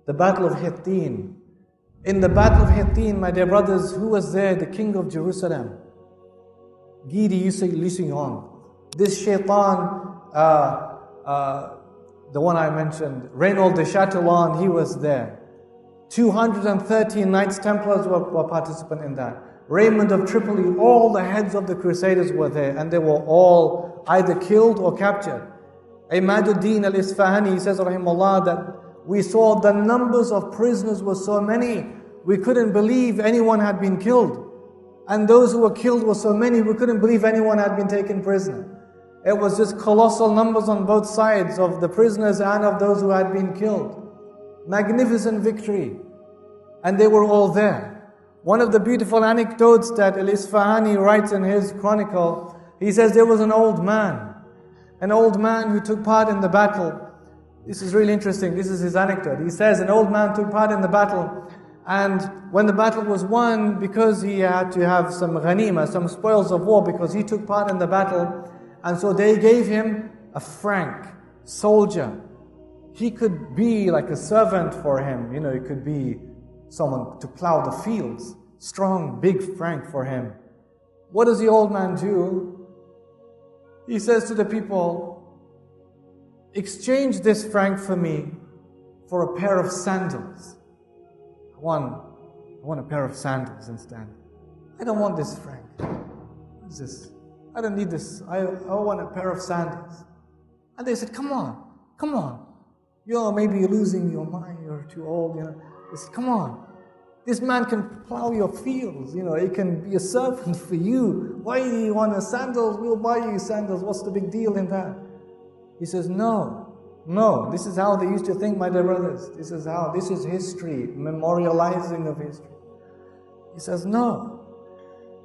The Battle of Hittin. In the Battle of Hittin, my dear brothers, who was there? The King of Jerusalem. Guy de Lusignan. This shaitan, the one I mentioned, Reynaud de Chatillon, he was there. 213 Knights Templars were participant in that. Raymond of Tripoli, all the heads of the Crusaders were there, and they were all either killed or captured. Imaduddin al-Isfahani, he says, rahimahullah, that we saw the numbers of prisoners were so many, we couldn't believe anyone had been killed. And those who were killed were so many, we couldn't believe anyone had been taken prisoner. It was just colossal numbers on both sides of the prisoners and of those who had been killed. Magnificent victory. And they were all there. One of the beautiful anecdotes that Al-Isfahani writes in his chronicle, he says there was an old man who took part in the battle. This is really interesting, this is his anecdote. He says an old man took part in the battle, and when the battle was won, because he had to have some ghanima, some spoils of war, because he took part in the battle, and so they gave him a frank soldier. He could be like a servant for him, he could be someone to plow the fields. Strong, big frank for him. What does the old man do? He says to the people, exchange this frank for me for a pair of sandals. I want a pair of sandals instead. I don't want this frank. What is this? I don't need this. I want a pair of sandals. And they said, come on. Maybe you're losing your mind, you're too old, They said, come on. This man can plow your fields, he can be a servant for you. Why do you want sandals? We'll buy you sandals. What's the big deal in that? He says, no, this is how they used to think, my dear brothers. This is history, memorializing of history. He says, no.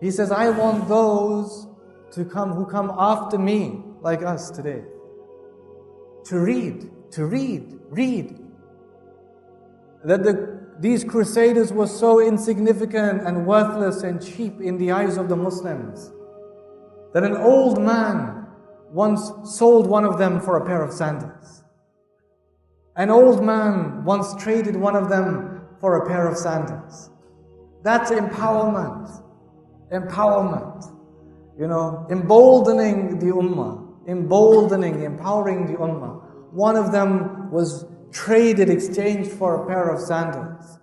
He says, I want those who come after me, like us today, to read. That these crusaders were so insignificant and worthless and cheap in the eyes of the Muslims, that an old man once sold one of them for a pair of sandals. An old man once traded one of them for a pair of sandals. That's empowerment. Emboldening the ummah. Empowering the ummah. One of them was exchanged for a pair of sandals.